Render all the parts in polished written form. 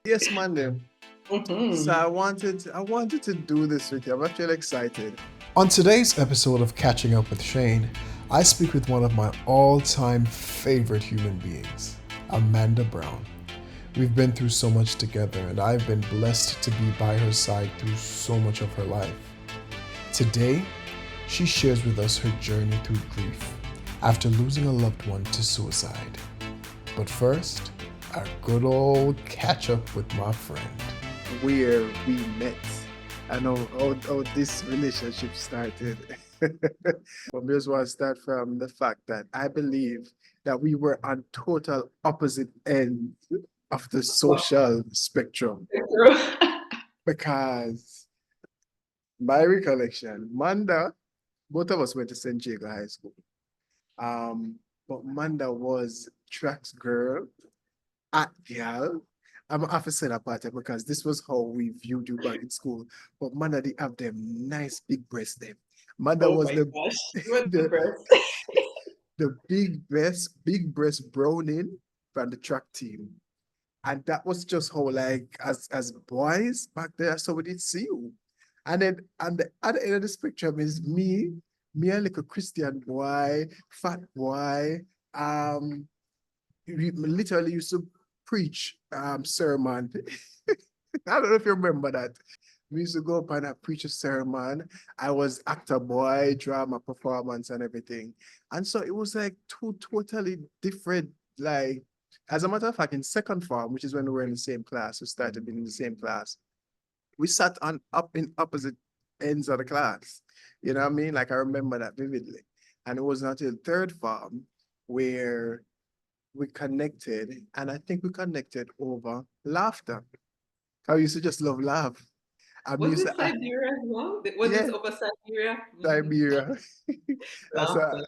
Yes, Monday. So Mm-hmm. I wanted to do this with you. I'm actually excited. On today's episode of Catching Up with Shayne, I speak with one of my all-time favorite human beings, Amanda Brown. We've been through so much together, and I've been blessed to be by her side through so much of her life. Today, she shares with us her journey through grief after losing a loved one to suicide. But first, a good old catch up with my friend. Where we met. I know how this relationship started. But we just want to start from the fact that I believe that we were on total opposite ends of the social spectrum because my recollection, Manda, both of us went to St. Jago High School. Um, but Manda was tracks girl at girl. I'm gonna have to say that part because this was how we viewed you back in school. But Manda did have them nice big breasts them. Manda Oh was my gosh. What the the breast? the big breast browning from the track team. And that was just how like as boys back there, so we did see you. And then and at the end of the spectrum is me a little Christian boy, fat boy. We literally used to preach sermon. I don't know if you remember that. We used to go up and preach a sermon. I was actor boy, drama performance and everything. And so it was like two totally different, like, as a matter of fact, in second form, which is when we were in the same class, we started being in the same class. We sat on up in opposite ends of the class. You know what I mean? Like I remember that vividly. And it was not until third form where we connected, and I think we connected over laughter. I used to just love laugh. I mean, Was used it to, Siberia as well? Was yeah, it over Siberia? Siberia. That's Laughter.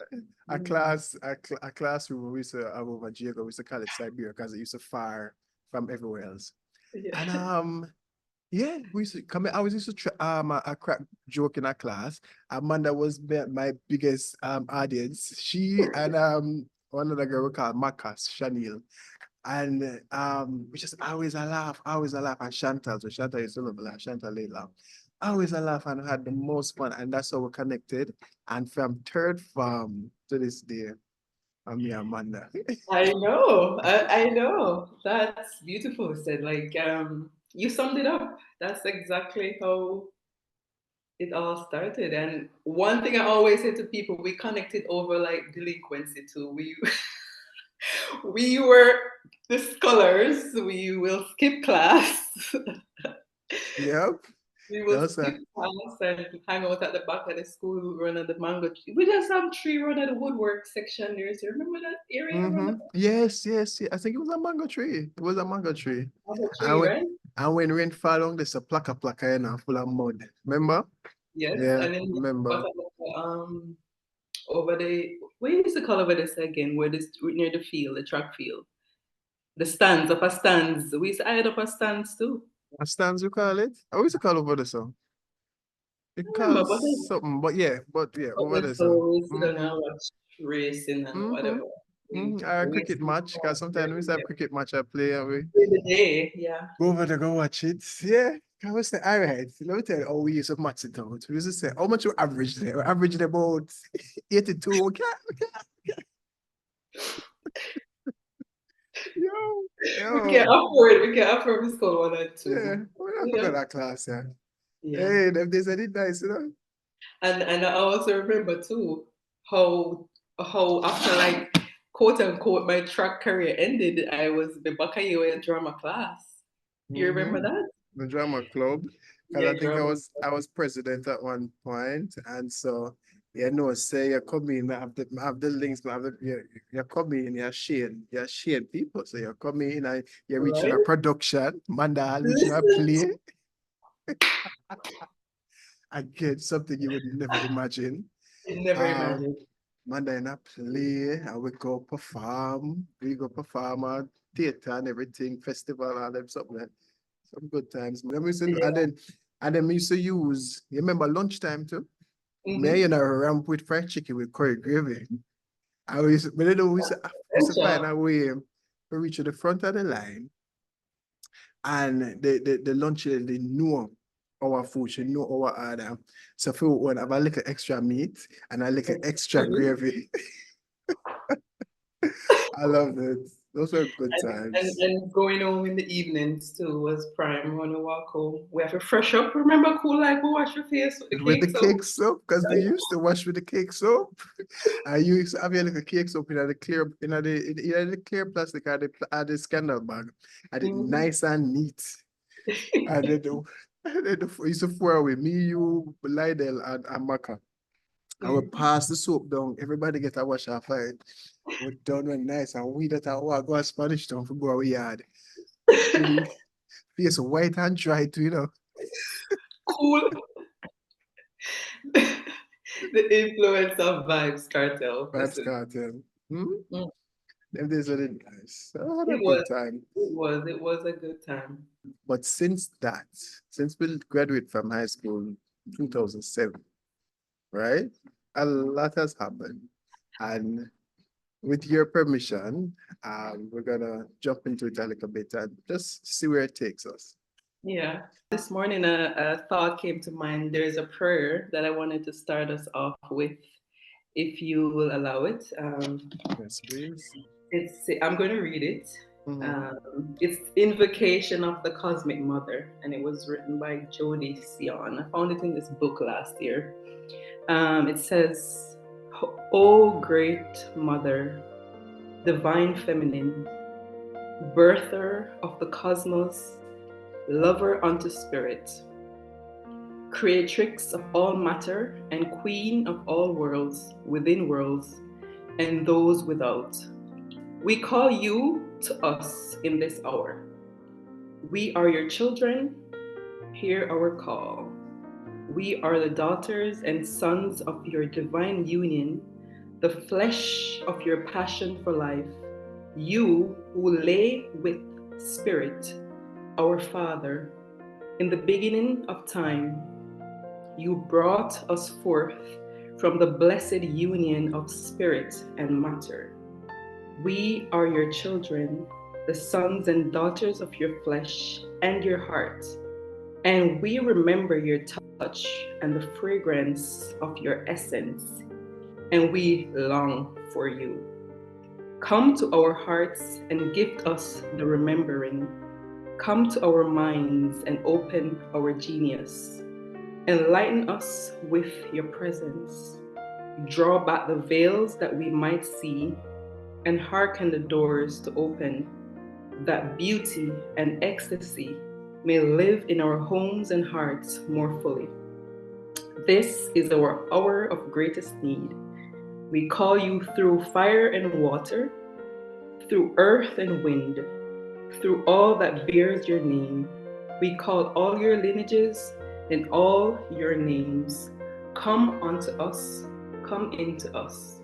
a Mm. class, a classroom we used to have over Jago. We used to call it Siberia because it used to far from everywhere else. Yeah. And yeah, we used to come. I was used to a crack joke in our class. Amanda was my biggest audience. She and one other girl we call Marcus Chanel. And we just always a laugh. And Chantal, so Chantal used to love laugh. Chantal lay laugh. Always a laugh and had the most fun. And that's how we connected. And from third form to this day, I'm me, Amanda. I know. That's beautiful said. Like you summed it up. That's exactly how it all started. And one thing I always say to people, we connected over like delinquency too. We were the scholars. We will skip class. Yep. We will That's skip class and hang out at the back of the school, run at the mango tree. We just have tree run at the woodwork section there. So remember that area around the Yes. I think it was a mango tree. It was a mango tree. mango And tree, when right? and when rain fall on, there's a plaka, full of mud. Remember? Yes. Yeah, And then remember. over the what you used to call over this again, where this near the field, the track field. The stands, upper stands. We used to hide upper stands too. What stands you call it? I used to call over the song. I It remember, calls something, but yeah, over the so song. we sit down Mm-hmm. and watch racing and Mm-hmm. whatever. Mm-hmm. We Our cricket racing match, because sometimes we used to have cricket match I play and we in the day, yeah. go over to go watch it. Yeah. I was say, all right, let me tell you how we used to match it out. We used to say, how much you average there? We averaged about 82. Yo, yo. We can afford this call one or Yeah, two. we don't You forget know? that class, yeah. Yeah. Hey, them days I did nice, you know? And I also remember too how after like quote unquote my track career ended, I was the Bakayo drama class. You remember Mm-hmm. that? The drama club, because Yeah, I think drama. I was president at one point, and so you know, say you come in, have the links, have the, you come in, you're shade people, so you come in and you're reaching a Right? production, Manda reaching a play, again something you would never imagine. I never Um, imagined. Manda in a play, and we go perform at theater and everything, festival and them something. Some good times. Then we used to, Yeah. and then we used to use, you remember lunchtime too? Me, Mm-hmm. you know, ramp with fried chicken with curry gravy. I used, we used to find Culture. a way to reach to the front of the line And the lunch lady, they know our food, she know our order. So if we want have a little extra meat and a little extra gravy. I love it. Those were good times. And going home in the evenings too was prime. When we walk home, we have to fresh up. Remember, cool like we wash your face with the With the cake soap. cake soap, because they used to wash with the cake soap. I used to have your little cake soap in the clear, in the clear plastic or the scandal bag. And it Mhm. nice and neat. And then used to pour away me, you, Lydell, and Maka. I would Mhm. pass the soap down. Everybody get a wash off it. We done when nice and we that I go to Spanish town for go our yard. Till face white and dry too. Cool. The influence of Vibes Cartel. Vibes Listen, cartel. Hmm? mm, Them days were the nice. I had a it was, good time. it was a good time. But since we graduated from high school 2007, right? A lot has happened. And with your permission, we're gonna jump into it a little bit and just see where it takes us. Yeah. This morning, a thought came to mind. There's a prayer that I wanted to start us off with, if you will allow it. Yes, please. I'm going to read it. Mhm. It's Invocation of the Cosmic Mother, and it was written by Jody Sion. I found it in this book last year. It says, "O great mother, divine feminine, birther of the cosmos, lover unto spirit, creatrix of all matter and queen of all worlds, within worlds, and those without. We call you to us in this hour. We are your children. Hear our call. We are the daughters and sons of your divine union, the flesh of your passion for life. You who lay with Spirit, our Father, in the beginning of time, you brought us forth from the blessed union of spirit and matter. We are your children, the sons and daughters of your flesh and your heart, and we remember your touch and the fragrance of your essence, and we long for you. Come to our hearts and gift us the remembering. Come to our minds and open our genius. Enlighten us with your presence. Draw back the veils that we might see, and hearken the doors to open, that beauty and ecstasy may live in our homes and hearts more fully. This is our hour of greatest need. We call you through fire and water, through earth and wind, through all that bears your name. We call all your lineages and all your names. Come unto us, come into us.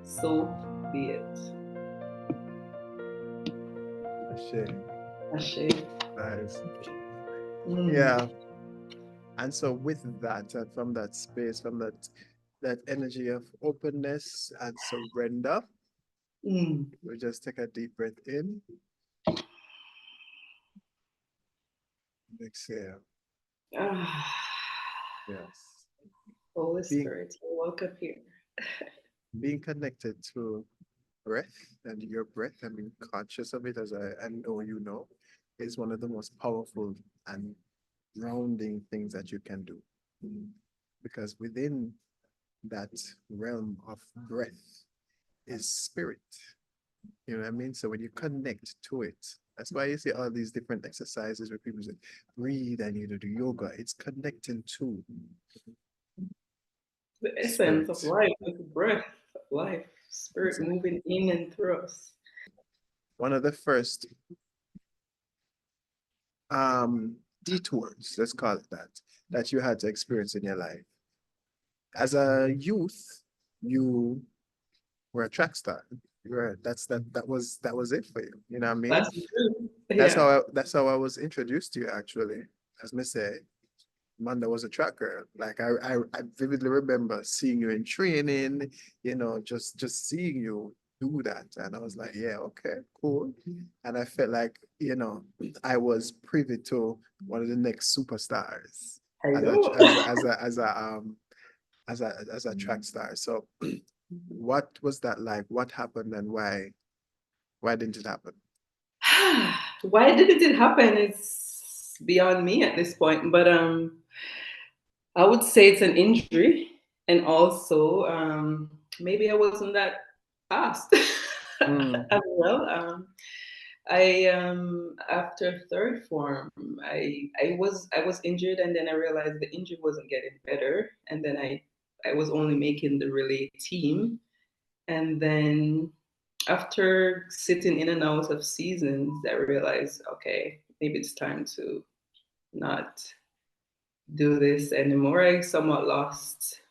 So be it. Shame. Ashe. Nice. Mm, Yeah. And so with that, and from that space, from that energy of openness and surrender, mm. we just take a deep breath in, exhale. Ah, Yes. Holy Being Spirit, you're welcome here. being connected to breath and your breath and being conscious of it, as I know you know, is one of the most powerful and grounding things that you can do. Because within that realm of breath is spirit. You know what I mean? So when you connect to it, that's why you see all these different exercises where people say, breathe and do yoga. It's connecting to The essence of spirit. life, the breath of life, Spirit Exactly. moving in and through us. One of the first detours, let's call it that you had to experience in your life. As a youth, you were a track star. You were that was it for you. You know what I mean? That's true. That's Yeah. how I was introduced to you actually. As me say, Manda was a track girl. Like I vividly remember seeing you in training, just seeing you do that. And I was like, yeah, okay, cool. And I felt like you know, I was privy to one of the next superstars I as a know. as a track star. So what was that like? What happened and why? Why didn't it happen? Why didn't it happen? It's beyond me at this point. But I would say it's an injury, and also maybe I wasn't that fast Mm, as well. I after third form, I was injured, and then I realized the injury wasn't getting better, and then I was only making the relay team, and then after sitting in and out of seasons, I realized, okay, maybe it's time to not do this anymore. I somewhat lost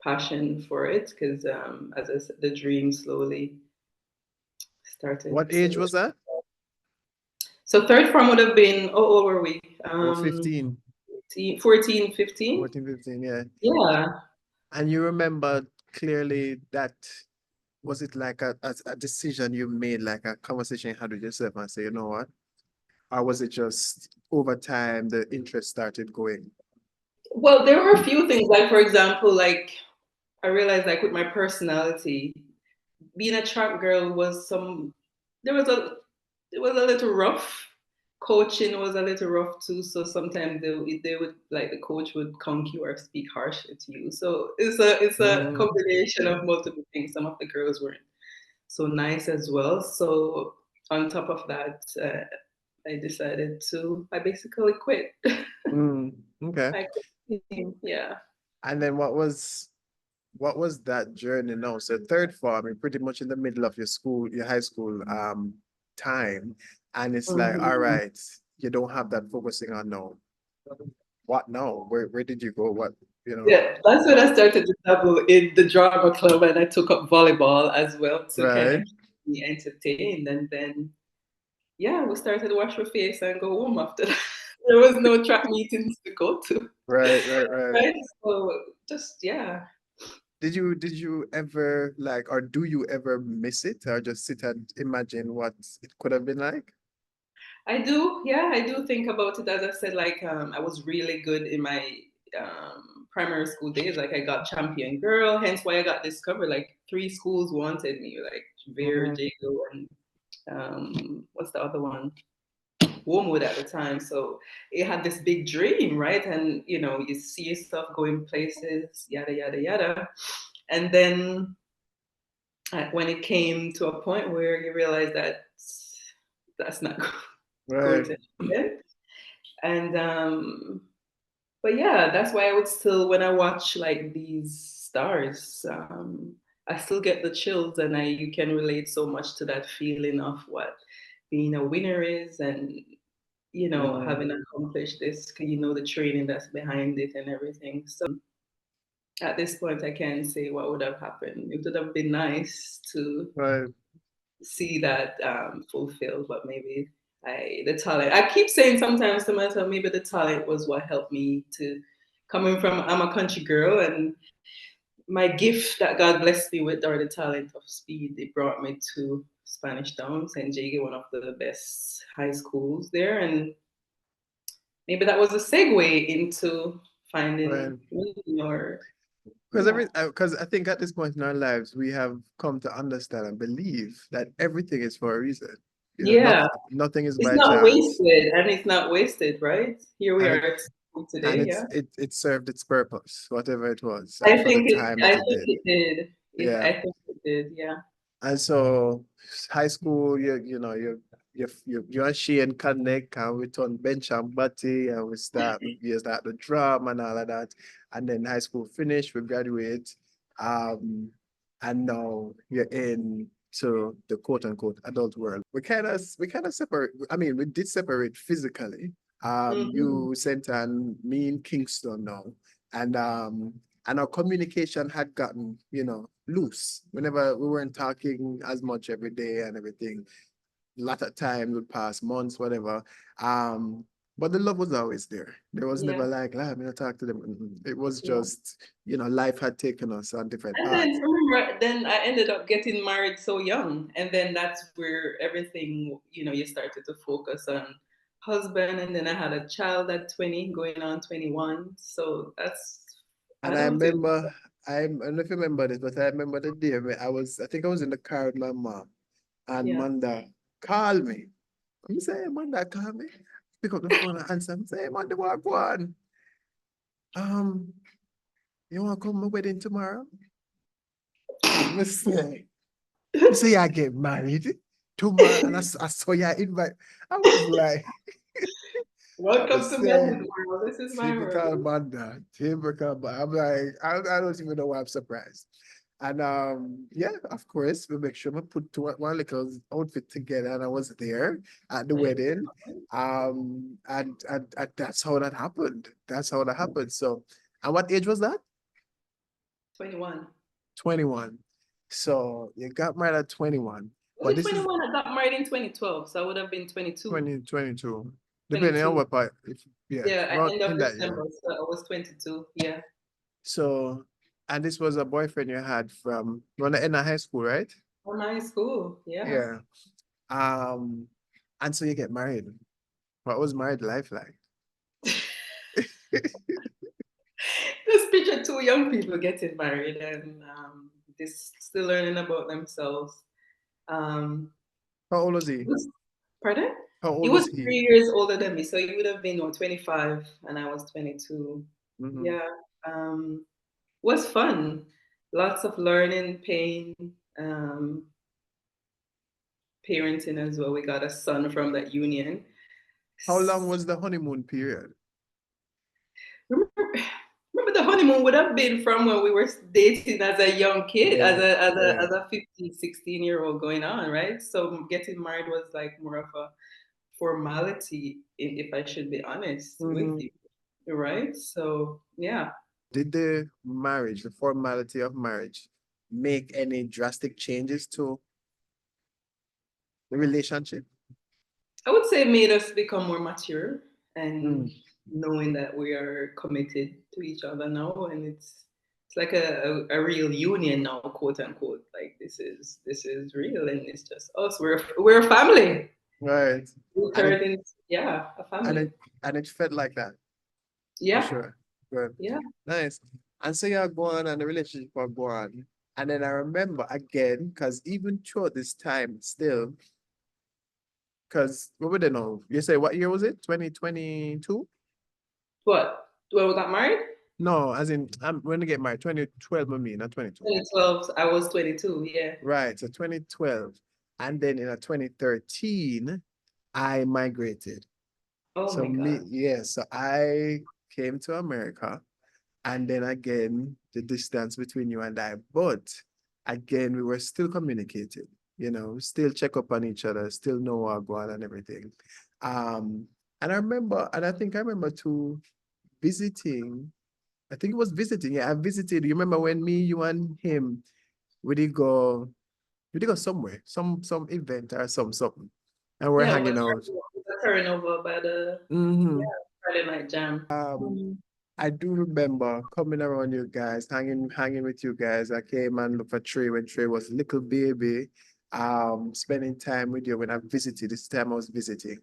passion for it because, as I said, the dream slowly started what age to. was that? So third form would have been, oh, old were we? Oh, 15, 14, 15? 14, 15, yeah. Yeah. And you remember clearly that was it like a decision you made, like a conversation you had with yourself and say, you know what? Or was it just over time the interest started going? Well, there were a few things, like for example, like I realized, like with my personality, being a track girl was some. There was a it was a little rough. Coaching was a little rough too. So sometimes they would like the coach would conk you or speak harshly to you. So it's a Mm, combination of multiple things. Some of the girls weren't so nice as well. So on top of that, I decided to. I basically quit. okay. I quit. Yeah. And then what was that journey now? So third form, you're pretty much in the middle of your school, your high school time. And it's like, all Mhm. right, you don't have that focusing on now. What now? Where did you go? What, you know? Yeah, that's when I started to dabble in the drama club, and I took up volleyball as well to kind of Right, keep me entertained. And then, yeah, we started to wash our face and go home after that. There was no track meetings to go to, right. right? So just, yeah, Did you ever like, or do you ever miss it, or just sit and imagine what it could have been like? I do. Yeah, I do think about it. As I said, like I was really good in my primary school days. Like I got champion girl, hence why I got discovered. Like three schools wanted me, like Veer, Mm, Jago, and what's the other one? Wormwood at the time. So it had this big dream, right? And you see yourself going places, yada yada yada. And then when it came to a point where you realize that that's not going right, to happen, and but yeah, that's why I would still, when I watch like these stars, I still get the chills, and you can relate so much to that feeling of what being a winner is, and mm, having accomplished this, the training that's behind it and everything. So at this point, I can say what would have happened. It would have been nice to right, see that fulfilled, but maybe the talent. I keep saying sometimes to myself, maybe the talent was what helped me to coming from. I'm a country girl, and my gift that God blessed me with, or the talent of speed, it brought me to Spanish Town, St. Jake, one of the best high schools there, and maybe that was a segue into right. finding me, or yeah, Because I think at this point in our lives, we have come to understand and believe that everything is for a reason. You know, yeah. nothing is It's by not chance. wasted, and it's not wasted, right? Here we And are it and today. Yeah. it served its purpose, whatever it was, for the time I that it think did. it did. Yeah. I think it did. Yeah. And so high school, you and Shayne connect and we turn bench and body and you start the drum and all of that. And then high school finish, we graduate. Um, and now you're in to the quote unquote adult world. We kind of separate. I mean, we did separate physically. Hmm. You sent and me in Kingston now. And and our communication had gotten, loose. Whenever we weren't talking as much every day and everything, a lot of time would pass, months, whatever. Um, But the love was always there. There was Yeah. never like, I'm gonna talk to them. It was Yeah. just, life had taken us on different And then paths. remember, then I ended up getting married so young, and then that's where everything, you started to focus on husband, and then I had a child at 20, going on 21. So I And I don't think. remember, I don't know if you remember this, but I remember the day when I think I was in the car with my mom, and Yeah. Manda called me. I'm saying, Manda called me. Pick up the phone and answer. I'm saying, Manda, what go on? Um, you want to come to my wedding tomorrow? I say I get married tomorrow, and I saw you invite. I was like, I Welcome was to saying, marriage world. This is my typical world. Manda, typical. I'm like, I don't even know why I'm surprised. And yeah, of course, we make sure we put one little outfit together, and I was there at the Like, wedding. And that's how that happened. That's how that happened. So, and what age was that? 21. 21. So you got married at 21. Was But it this is 21? I got married in 2012, so I would have been 22. 2022. Depending on 22. what part, if yeah, Yeah, at around end of in that year. December, so I was 22. Yeah, So, and this was a boyfriend you had from when the end of high school, right? from high school. Yeah. Yeah. Um, and so you get married. What was married life like? Just picture two young people getting married and this still learning about themselves. Um, How old was he? Pardon? How He old was was he? 3 years older than me, so he would have been 25, and I was 22. Mm-hmm. Yeah, was fun. Lots of learning, pain, parenting as well. We got a son from that union. How long was the honeymoon period? Remember, remember the honeymoon would have been from when we were dating as a young kid, as Yeah, a as a yeah. as a 15, 16-year-old going on, right? So getting married was like more of a formality, if I should be honest with Mm-hmm. you, right? So yeah. Did the marriage, the formality of marriage, make any drastic changes to the relationship? I would say it made us become more mature and Mm. knowing that we are committed to each other now, and it's like a real union now, quote unquote. Like this is real, and it's just us. We're a family. Right. We And it turned into, yeah, a and family. it and it felt like that for Yeah, sure. Good. yeah. Nice. And so you're going and the relationship are going. And then I remember again, because even throughout this time still, because what would they know? You say what year was it? 2022? What? When we got married? No, as in I'm when I get married, 2012 I mean, not 22. 2012. I was 22. Yeah. Right. So 2012. And then in a 2013, I migrated. Oh So my me, God. yeah, so I came to America. And then again, the distance between you and I. But again, we were still communicating, still check up on each other, still know our going and everything. Um, and I think I remember too visiting. I think it was visiting. Yeah, I visited. You remember when me, you and him, we did go, we did go somewhere, some event or something. And we're Yeah, hanging out. we're turning over by the, Mm-hmm. yeah, Friday night jam. I do remember coming around you guys, hanging with you guys. I came and looked for Trey when Trey was a little baby, spending time with you when I visited. This time I was visiting.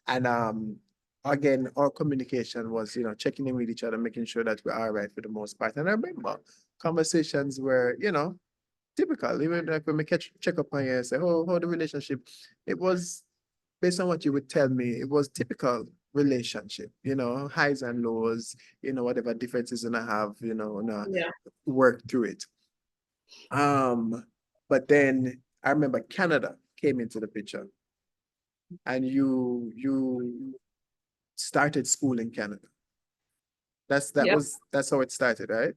And again, our communication was, checking in with each other, making sure that we're all right for the most part. And I remember conversations were, typical. Even like when we check up on you and say, oh, how the relationship, it was based on what you would tell me, it was typical relationship, highs and lows, whatever differences and I have, and Yeah. work through it. Um, but then I remember Canada came into the picture and you started school in Canada. Yeah. That's how it started, right?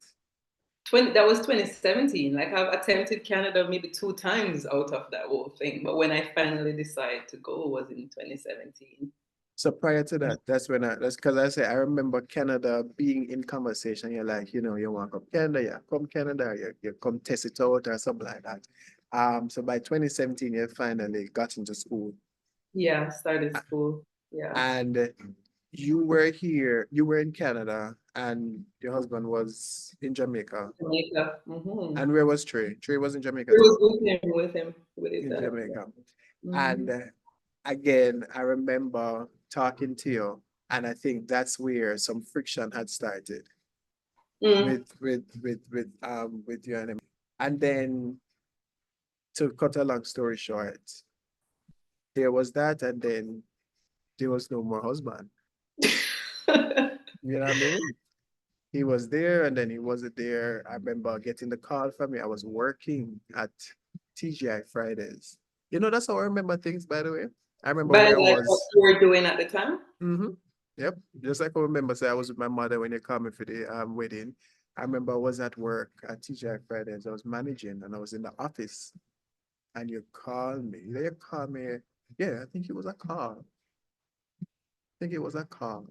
That was 2017. Like I've attempted Canada maybe two times out of that whole thing. But when I finally decided to go was in 2017. So prior to that, that's because I say I remember Canada being in conversation. You're like, you want to come Canada, yeah, come Canada, you come test it out or something like that. So by 2017, you finally got into school. Yeah, started school. Yeah. And you were here, you were in Canada, and your husband was in Jamaica. Jamaica. Mm-hmm. And where was Trey? Trey was in Jamaica It too. was with him, with his In dad. Jamaica. Mm-hmm. And again, I remember talking to you, and I think that's where some friction had started Mm. with you and him. And then to cut a long story short, there was that, and then there was no more husband. You know what I mean? He was there and then he wasn't there. I remember getting the call from me. I was working at TGI Fridays. You know, that's how I remember things, by the way. I remember But where I like what was. you were doing at the time? Mm-hmm. Yep. Just like I remember, say I was with my mother when they called me for the wedding. I remember I was at work at TGI Fridays. I was managing and I was in the office and you called me. You called me. Yeah, I think it was a call. I think it was a call.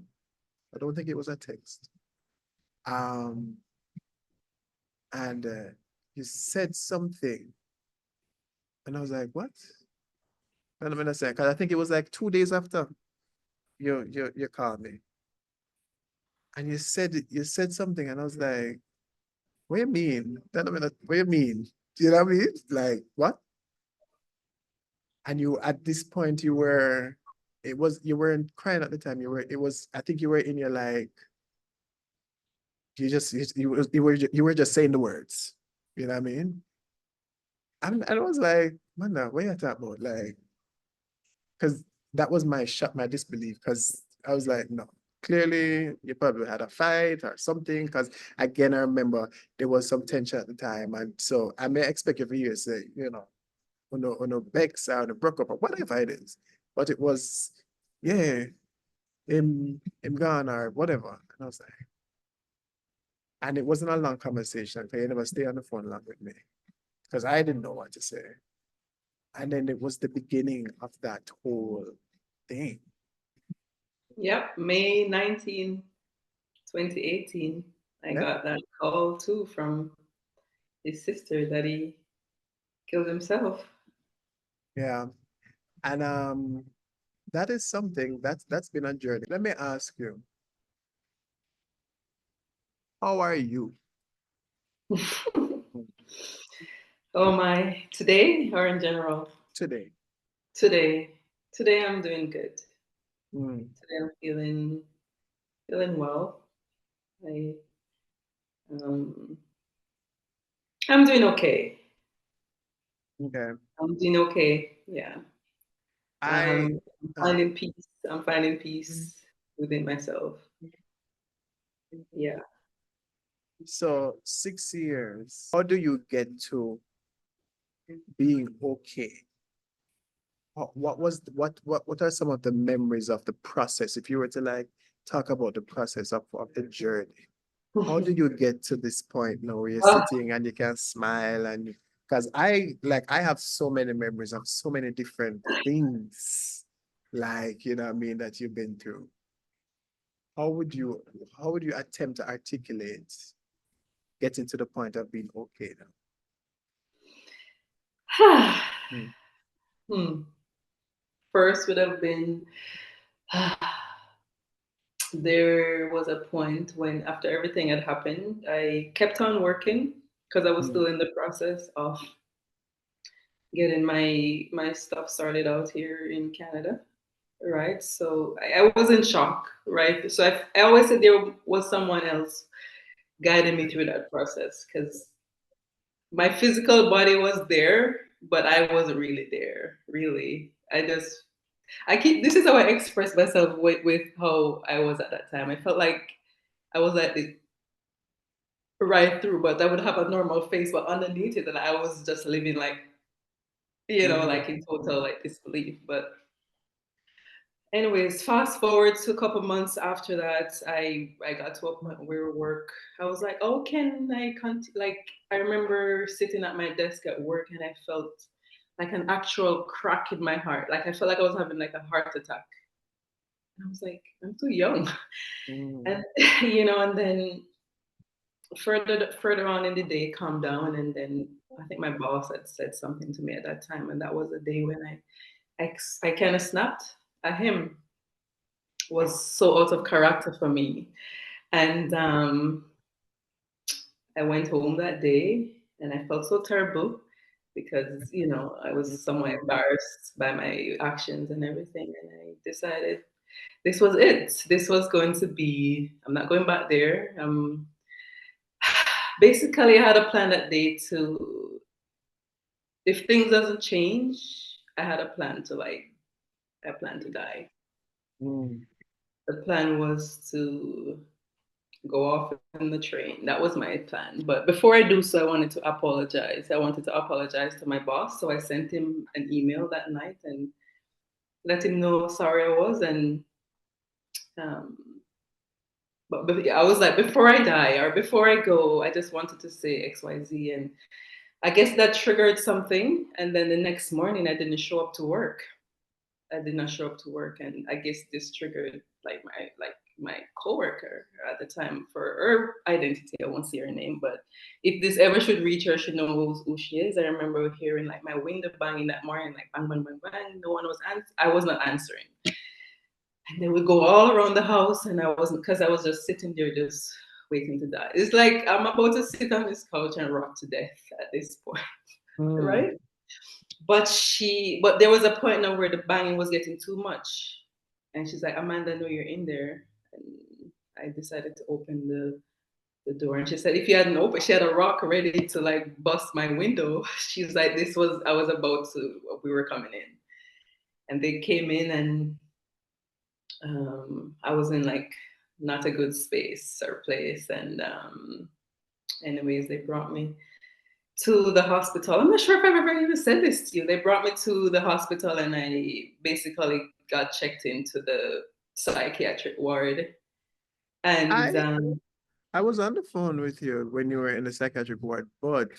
I don't think it was a text. Um, and you said something, and I was like, "What?" And I'm gonna say, because I think it was like 2 days after you called me, and you said something, and I was like, "What do you mean?" Then I'm gonna, "What do you mean?" Do you know what I mean? Like what? And you at this point you were, it was you weren't crying at the time. You were it was I think you were in your like you were just saying the words. You know what I mean? And I was like, man, what you talking about? Like, because that was my shock, my disbelief, because I was like, no, clearly you probably had a fight or something. Because again, I remember there was some tension at the time. And so I may expect you for you to say, on a Bex or on a broke up or whatever it is. But it was, yeah, him gone or whatever. And I was like, and it wasn't a long conversation because you never stay on the phone long with me because I didn't know what to say. And then it was the beginning of that whole thing. Yep, May 19, 2018. I Yeah. got that call too from his sister that he killed himself. Yeah. And that is something that's been a journey. Let me ask you, how are you Oh my, today or in general? today? Today. Today I'm doing good. Mm, Today I'm feeling well. I um I'm doing okay. okay. I'm doing okay. Yeah. I I'm uh, finding peace. I'm finding peace within myself. Yeah. so 6 years. How do you get to being okay? What was what are some of the memories of the process? If you were to like talk about the process of the journey, how do you get to this point now where you're Ah, sitting and you can smile and because I have so many memories of so many different things like you know what I mean that you've been through. How would you how would you attempt to articulate getting to the point of being okay now? Mm, hmm. First would have been there was a point when after everything had happened, I kept on working because I was mm, still in the process of getting my stuff started out here in Canada. Right. So I was in shock. Right. So I always said there was someone else guiding me through that process because my physical body was there, but I wasn't really there. Really. I keep this is how I express myself with how I was at that time. I felt like I was like the right through, but I would have a normal face, but underneath it, and I was just living like, mm, like in total like disbelief. But anyways, fast forward to a couple months after that, I got to a point where work, I was like, oh, can I like I remember sitting at my desk at work and I felt like an actual crack in my heart. Like I felt like I was having like a heart attack. And I was like, I'm too young. mm, And and then further on in the day, calmed down, and then I think my boss had said something to me at that time, and that was a day when I kind of snapped at him was so out of character for me. And I went home that day and I felt so terrible because, I was somewhat embarrassed by my actions and everything. And I decided this was it. This was going to be, I'm not going back there. Basically, I had a plan that day to, if things doesn't change, I had a plan to I plan to die. Mm. The plan was to go off in the train. That was my plan. But before I do so, I wanted to apologize. I wanted to apologize to my boss. So I sent him an email that night and let him know how sorry I was. And um, but I was like, before I die or before I go, I just wanted to say XYZ. And I guess that triggered something. And then the next morning, I didn't show up to work. I did not show up to work, and I guess this triggered my coworker at the time for her identity. I won't say her name, but if this ever should reach her, she knows who she is. I remember hearing like my window banging that morning, like bang bang bang bang. No one was I was not answering, and they would go all around the house, and I wasn't because I was just sitting there just waiting to die. It's like I'm about to sit on this couch and rock to death at this point, Mm. right? But there was a point now where the banging was getting too much. And she's like, Amanda, I know you're in there. And I decided to open the door. And she said, if you hadn't opened, she had a rock ready to like bust my window. She's like, I was about to, we were coming in. And they came in and I was in like not a good space or place. And anyways, they brought me to the hospital. I'm not sure if I've ever even said this to you. They brought me to the hospital and I basically got checked into the psychiatric ward. And I I was on the phone with you when you were in the psychiatric ward, but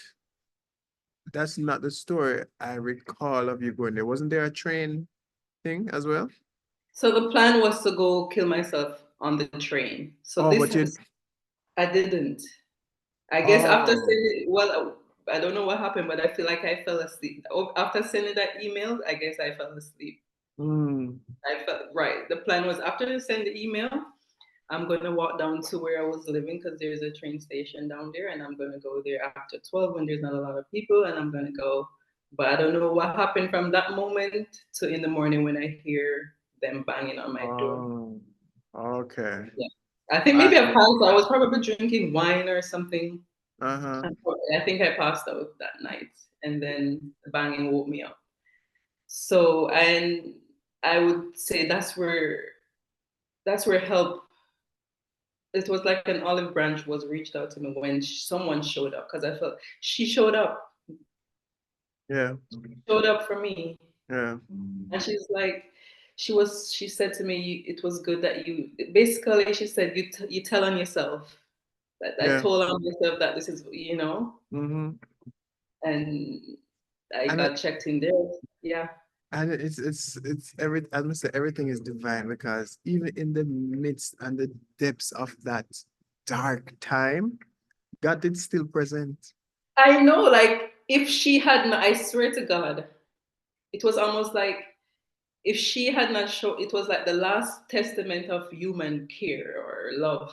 that's not the story I recall of you going there. Wasn't there a train thing as well? so the plan was to go kill myself on the train. So Oh, but you. I didn't. I guess after Oh. sending, well, I don't know what happened, but I feel like I fell asleep. After sending that email, I guess I fell asleep. Mm. I felt right. The plan was after I send the email, I'm gonna walk down to where I was living because there's a train station down there, and I'm gonna go there after 12 when there's not a lot of people, and I'm gonna go. But I don't know what happened from that moment to in the morning when I hear them banging on my door. Oh. Okay. Yeah, I think I. maybe I passed. I was probably drinking wine or something. Uh-huh. I think I passed out that night, and then the banging woke me up. So, and I would say that's where help, it was like an olive branch was reached out to me when someone showed up because I felt she Yeah. showed up for me, Yeah. and she's like, she said to me, it was good that you basically she said you tell on yourself that I Yeah. told on myself that this is Mm-hmm. and I And got checked in there. Yeah, it's I must say everything is divine because even in the midst and the depths of that dark time, God is still present. I know. Like if she had not, I swear to God, it was almost like if she had not shown, it was like the last testament of human care or love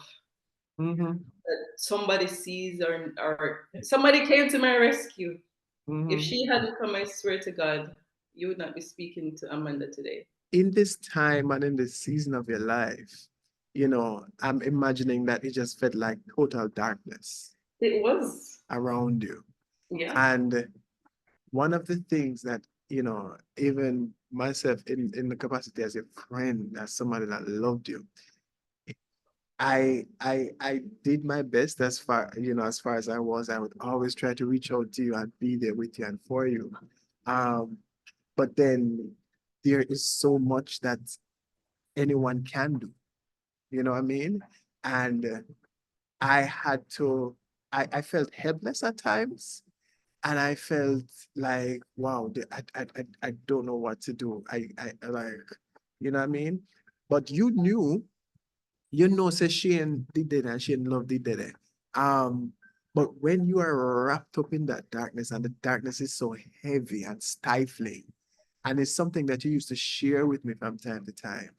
Mm-hmm. that somebody sees or somebody came to my rescue. If Mm-hmm. she hadn't come, I swear to God, you would not be speaking to Amanda today. In this time and in this season of your life, I'm imagining that it just felt like total darkness It was, around you. yeah. And one of the things that, even myself in the capacity as a friend, as somebody that loved you, I did my best as far as I was. I would always try to reach out to you and be there with you and for you. Um, but then there is so much that anyone can do. You know what I mean? And I had to, I felt helpless at times. And I felt like, wow, I don't know what to do. I like, you know what I mean? But say Shane did it and Shane loved did it. Um, but when you are wrapped up in that darkness and the darkness is so heavy and stifling, and it's something that you used to share with me from time to time,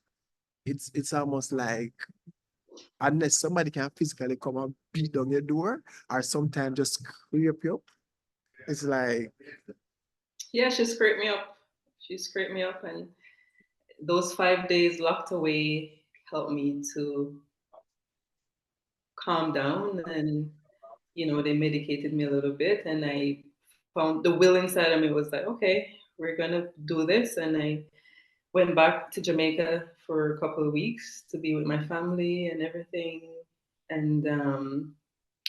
it's almost like unless somebody can physically come and beat down your door or sometimes just creep you up, it's like Yeah, she scraped me up. She scraped me up, and those 5 days locked away helped me to calm down. And they medicated me a little bit, and I found the will inside of me was like, okay, we're gonna do this. And I went back to Jamaica for a couple of weeks to be with my family and everything. And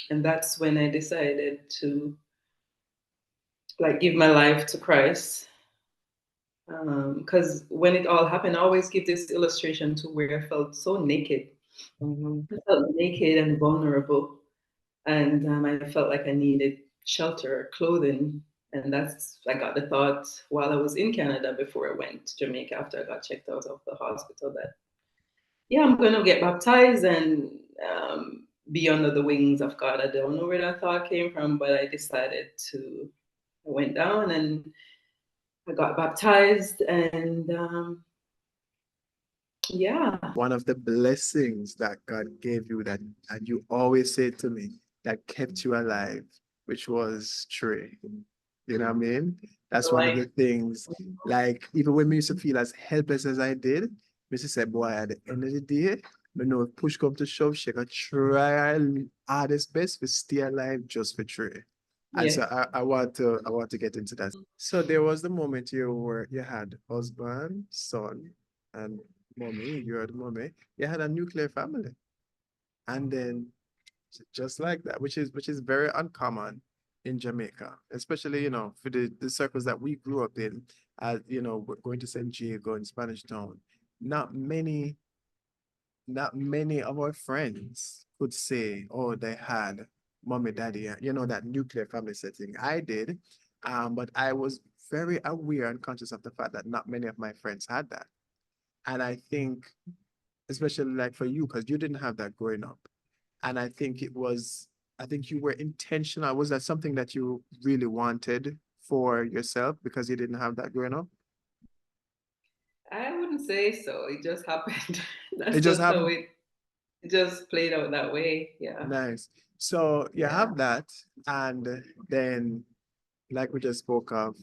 that's when I decided to like give my life to Christ. Because when it all happened, I always give this illustration to where I felt so naked. mhm. I felt naked and vulnerable, and I felt like I needed shelter, clothing. And that's I got the thought while I was in Canada before I went to Jamaica after I got checked out of the hospital that yeah, I'm gonna get baptized and be under the wings of God. I don't know where that thought came from, but I decided to. I went down and I got baptized, and yeah, One of the blessings that God gave you that, and you always say to me, that kept you alive, which was Trey. You know what I mean? That's one of like the things, like, even when we used to feel as helpless as I did, Mrs. said, boy, at the end of the day, you know, if push come to shove, she gonna try hardest best to stay alive just for Trey. And yeah. so I want to get into that. So there was the moment you had husband, son, and mommy, you had mommy, you had a nuclear family. And then just like that, which is very uncommon in Jamaica, especially, for the circles that we grew up in, we're going to St. Diego in Spanish Town. Not many, not many of our friends could say, oh, they had mommy, daddy, that nuclear family setting. I did, but I was very aware and conscious of the fact that not many of my friends had that. And I think, especially like for you, because you didn't have that growing up. And I think you were intentional. Was that something that you really wanted for yourself because you didn't have that growing up? I wouldn't say so. It just happened. It That's just just how happened. it just played out that way. Yeah, Nice. So you yeah. have that, and then, like we just spoke of,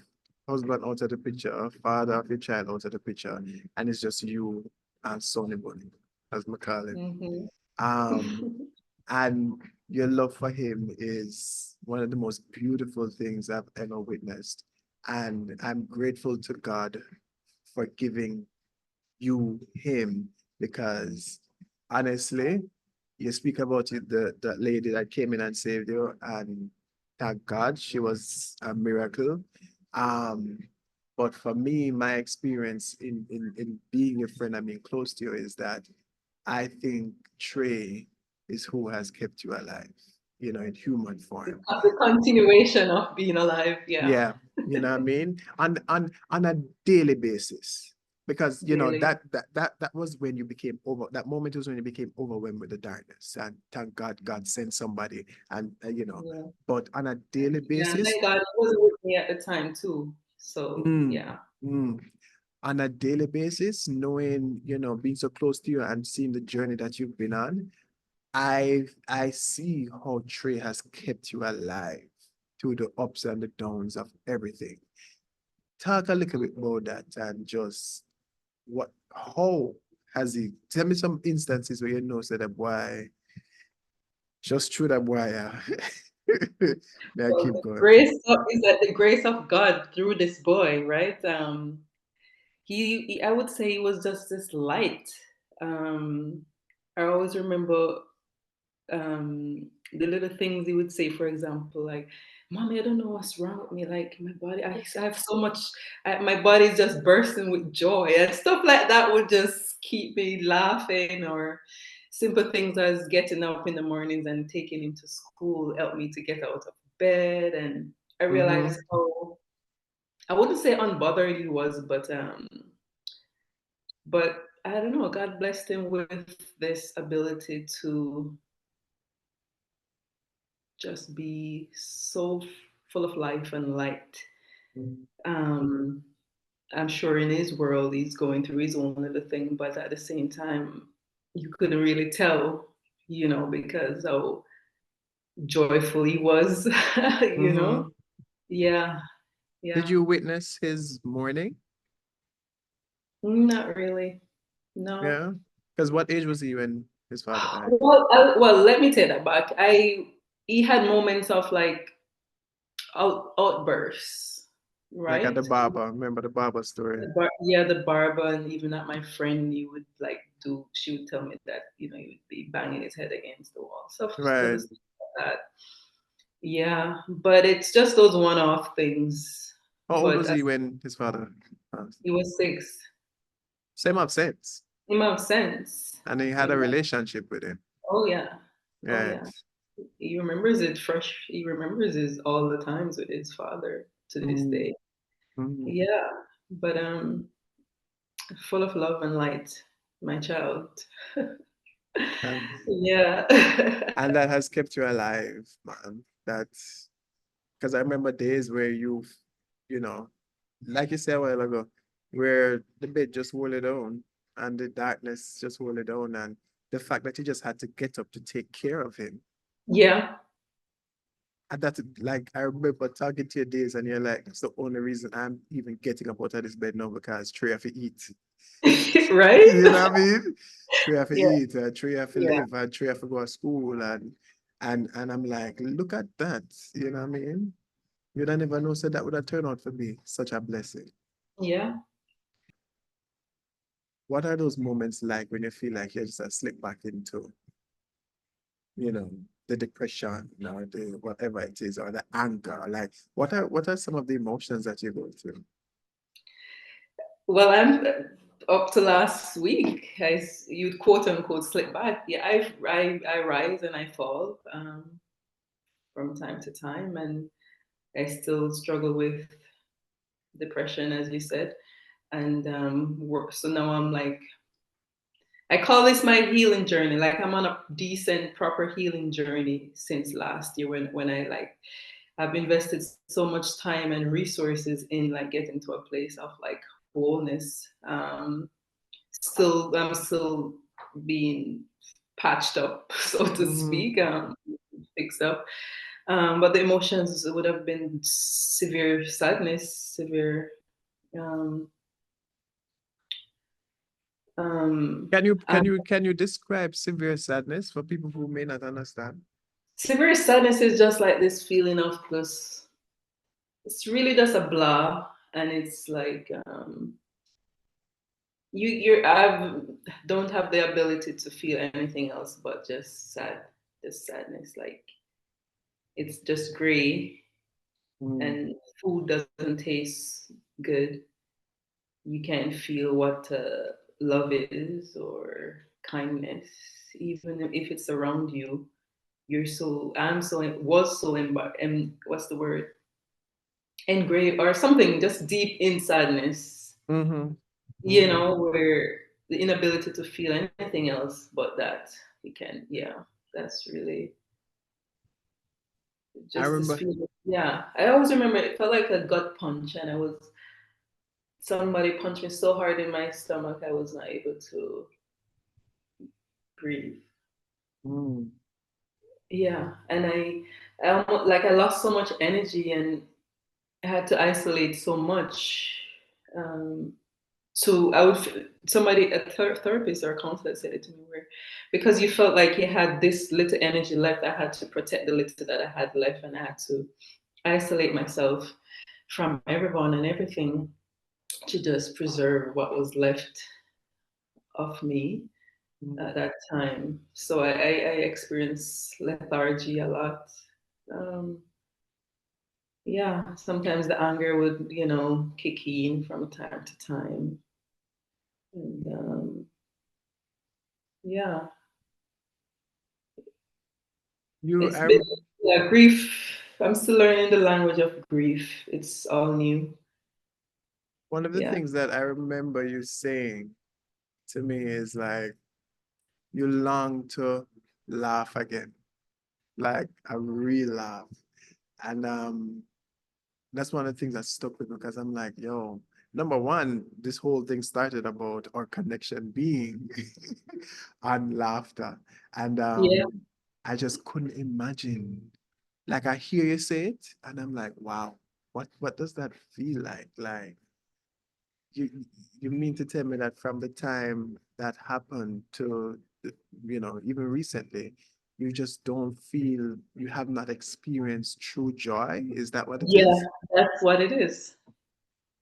husband out of the picture, father of your child out of the picture, and it's just you and Sonny Bunny, as we call him. Hmm. Um, and your love for him is one of the most beautiful things I've ever witnessed. And I'm grateful to God for giving you him because honestly, you speak about it, the lady that came in and saved you, and thank God she was a miracle. Um, but for me, my experience in being your friend and being close to you is that I think Trey is who has kept you alive, in human form. The continuation of being alive. Yeah, Yeah, you know what I mean? On a daily basis. Because daily. that was when you became that moment was when you became overwhelmed with the darkness. And thank God God sent somebody. And Yeah, but on a daily yeah. basis, Thank God he wasn't with me at the time too. So mm, yeah, mm, on a daily basis, knowing, being so close to you and seeing the journey that you've been on, I see how Trey has kept you alive through the ups and the downs of everything. Talk a little bit about that and just how has he, tell me some instances where you know said that boy, just through that boy, yeah. Now well, keep the going. grace of, is that the grace of God through this boy, right? I would say he was just this light. Um, I always remember the little things he would say, for example, like, "Mommy, I don't know what's wrong with me. Like my body, I have so much. My body's just bursting with joy," and stuff like that would just keep me laughing. Or simple things as getting up in the mornings and taking him to school helped me to get out of bed. And I Mm-hmm. realized how I wouldn't say unbothered he was, but I don't know. God blessed him with this ability to just be so full of life and light. Um, I'm sure in his world he's going through his own little thing, but at the same time, you couldn't really tell, because how joyful he was, you Mm-hmm. know? Yeah, Did yeah. you witness his mourning? Not really. No. Yeah. Because what age was he when his father died? Well, let me take that back. He had moments of like outbursts, Like at the right? barber. Remember the barber story? Yeah, the barber, and even at my friend, he would like she would tell me that, he would be banging his head against the wall. So little Right. stuff like that. Yeah, but it's just those one-off things. How old But was he when his father passed? he was 6. Same up since. It makes sense. And he had Yeah. a relationship with him. Oh yeah. Oh Right. yeah. He remembers it fresh. He remembers it all the times with his father to this Mm, day. mm. Yeah, but full of love and light, my child. And, Yeah. and that has kept you alive, man. That's because I remember days where you know, like you said a while ago, where the bed just hold it down and the darkness just hold it down. And the fact that you just had to get up to take care of him. Yeah. And that's like, I remember talking to you days and you're like, that's the only reason I'm even getting up out of this bed now because Trey have to eat. Right? You know what I mean? Trey have to Yeah. eat, Trey have to Yeah. live, and Trey have to go to school. And I'm like, look at that. You know what I mean? You'd have never know said that would have turned out for me. Such a blessing. Yeah. What are those moments like when you feel like you're just a slip back into, you know, the depression or the whatever it is, or the anger? Like what are some of the emotions that you go through? Well, I'm up to last week. You'd quote unquote slip back. Yeah, I rise and I fall from time to time, and I still struggle with depression, as you said. And work. So now I'm like, I call this my healing journey. Like I'm on a decent, proper healing journey since last year when I like I've invested so much time and resources in like getting to a place of like wholeness. I'm still being patched up, so to Mm-hmm. speak, fixed up. But the emotions would have been severe sadness, um, um, Can you describe severe sadness for people who may not understand? severe sadness is just like this feeling of this. It's really just a blah, and it's like I don't have the ability to feel anything else but just sadness. Like it's just gray, Mm, and food doesn't taste good. You can't feel what love is or kindness, even if it's around you. Was so what's the word, engraved or something, just deep in sadness, mm-hmm. Mm-hmm. where the inability to feel anything else but that. You can, yeah, that's really I just this remember. feeling. Yeah, I always remember it felt like a gut punch, and somebody punched me so hard in my stomach, I was not able to breathe. Mm, Yeah, and I almost, like I lost so much energy, and I had to isolate so much. Um, so somebody, a therapist or a counselor said it to me, where because you felt like you had this little energy left, I had to protect the little that I had left, and I had to isolate myself from everyone and everything to just preserve what was left of me mm. at that time. So I experienced lethargy a lot. Um, yeah, sometimes the anger would, kick in from time to time. And yeah, You, it's I, been, yeah, grief. I'm still learning the language of grief. It's all new. one of the Yeah. things that I remember you saying to me is like you long to laugh again, like a real laugh. And that's one of the things that stuck with me because I'm like, yo, number one, this whole thing started about our connection being on laughter. And Yeah. I just couldn't imagine. Like I hear you say it, and I'm like, wow, what does that feel like? Like you you mean to tell me that from the time that happened to even recently, you just don't feel you have not experienced true joy? Is that what it Yeah, is? that's what it is.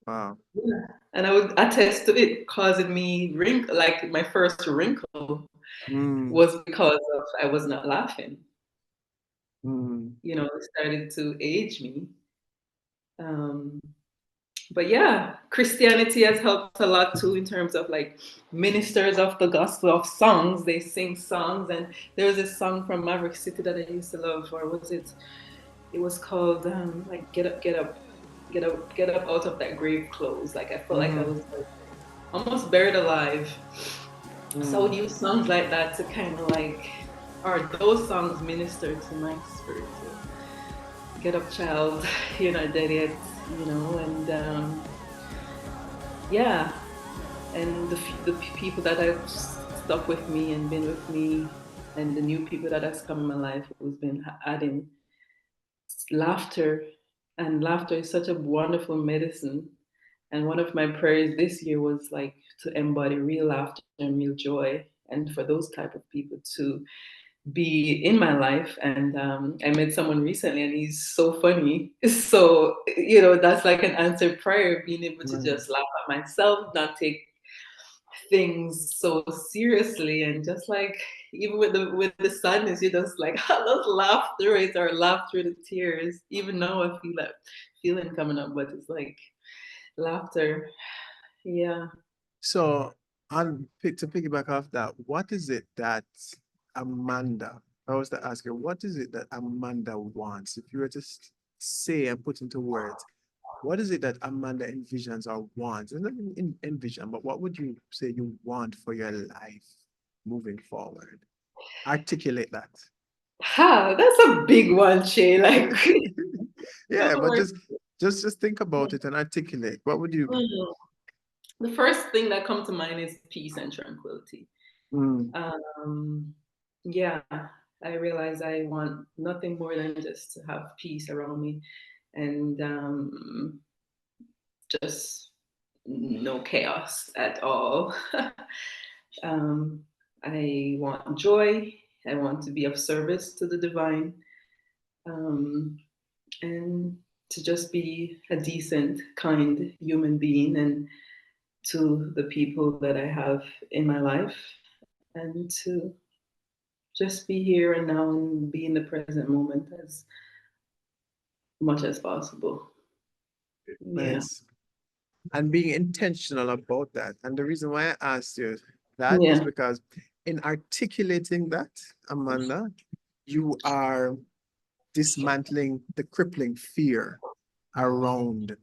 Wow. Yeah. And I would attest to it causing me wrinkle, like my first wrinkle Mm, was because of I was not laughing. mm, It started to age me. Um, but yeah, Christianity has helped a lot too in terms of like ministers of the gospel of songs. They sing songs, and there was this song from Maverick City that I used to love, or was it? It was called like "Get Up, Get Up, Get Up, Get Up Out of That Grave Clothes." Like I felt like I mm, was like almost buried alive. So I would mm. use songs like that to kind of like, or those songs minister to my spirit. To get up, child. You're not dead yet. And yeah, and the people that have stuck with me and been with me, and the new people that has come in my life who's been adding laughter, and laughter is such a wonderful medicine. And one of my prayers this year was like to embody real laughter and real joy, and for those type of people to be in my life. And I met someone recently, and he's so funny. So that's like an answered prayer, being able to Right. just laugh at myself, not take things so seriously, and just like even with the sadness, you just like let's laugh through it, or laugh through the tears. Even now I feel that feeling coming up, but it's like laughter. Yeah. So, to piggyback off that, what is it that Amanda, I was to ask you, what is it that Amanda wants? If you were to say and put into words, what is it that Amanda envisions or wants? And not envision, but what would you say you want for your life moving forward? Articulate that. Ha, that's a big one, Shay. Like those Yeah, but words. just think about it and articulate. What would you? Mm. The first thing that comes to mind is peace and tranquility. Mm, Um, yeah, I realize I want nothing more than just to have peace around me, and just no chaos at all. um, I want joy. I want to be of service to the divine, um, and to just be a decent, kind human being, and to the people that I have in my life, and to just be here and now and be in the present moment as much as possible. Yeah. nice. And being intentional about that. And the reason why I asked you that is Yeah. because in articulating that, Amanda, you are dismantling the crippling fear around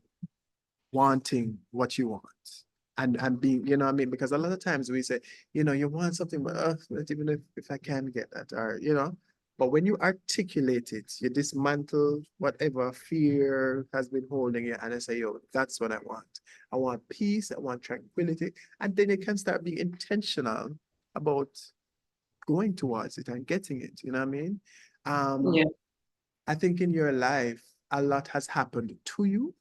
wanting what you want. And being, you know what I mean? Because a lot of times we say, you want something, but not even if I can get that, but when you articulate it, you dismantle whatever fear has been holding you, and I say, yo, that's what I want. I want peace, I want tranquility. And then you can start being intentional about going towards it and getting it. You know what I mean? Um, Yeah. I think in your life, a lot has happened to you,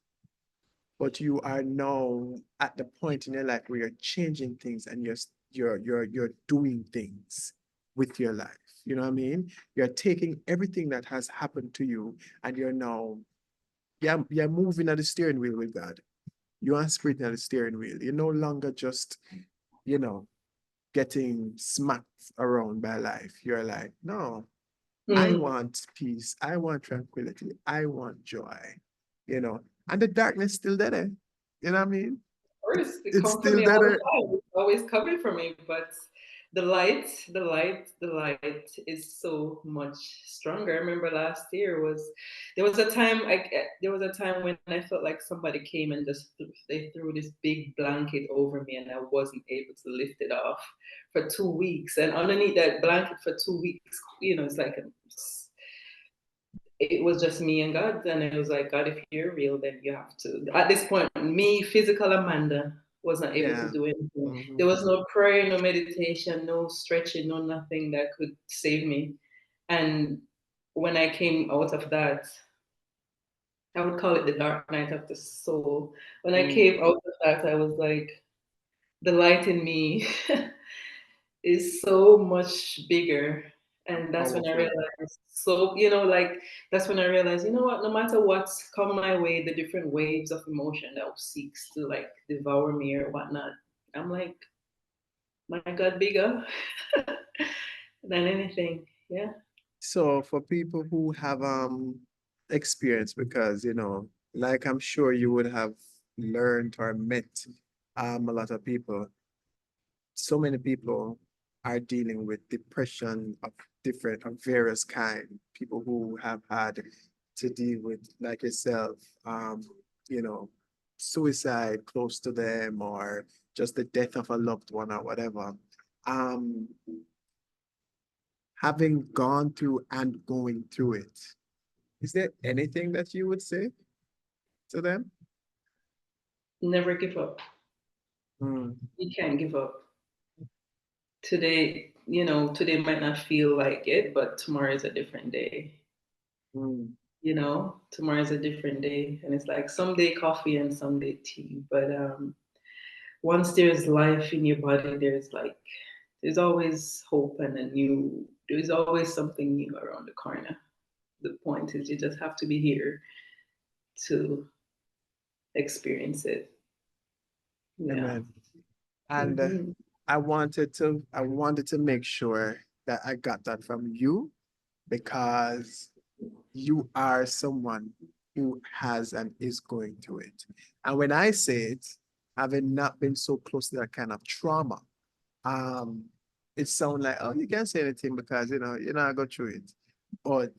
but you are now at the point in your life where you're changing things and you're doing things with your life. You know what I mean? You're taking everything that has happened to you and you're now, yeah, you're moving at the steering wheel with God. You are sprinting at the steering wheel. You're no longer just, you know, getting smacked around by life. You're like, no, I Mm. want peace. I want tranquility. I want joy, and the darkness still there. You know what I mean? Course, they It's come for still me all the there. time. It's always coming for me, but the light is so much stronger. I remember last year there was a time there was a time when I felt like somebody came and just they threw this big blanket over me, and I wasn't able to lift it off for 2 weeks. And underneath that blanket for 2 weeks, it's like it was just me and God. And it was like, God, if you're real, then you have to. At this point, me, physical Amanda, was not able to Yeah. do anything. Mm-hmm. There was no prayer, no meditation, no stretching, no nothing that could save me. And when I came out of that, I would call it the dark night of the soul. When I Mm. came out of that, I was like, the light in me is so much bigger. And And that's when I powerful. realized, so, you know, like, that's when I realized, you know what, no matter what's come my way, the different waves of emotion that seeks to like devour me or whatnot, I'm like, my God, bigger than anything. Yeah. So for people who have experience, because like I'm sure you would have learned or met a lot of people, so many people are dealing with depression of various kind. People who have had to deal with, like yourself, you know, suicide close to them, or just the death of a loved one or whatever. Um, Having gone through and going through it, is there anything that you would say to them? Never give up. Mm, You can't give up. Today, you know, today might not feel like it, but tomorrow is a different day. mm. You know, tomorrow is a different day. And it's like someday coffee and someday tea. But once there's life in your body, there's always hope and there's always something new around the corner. The point is you just have to be here to experience it. Yeah. Amen. And Hmm. I wanted to make sure that I got that from you, because you are someone who has and is going through it. And when I say it, having not been so close to that kind of trauma, um, it sounds like, oh, you can't say anything because you're not go through it. But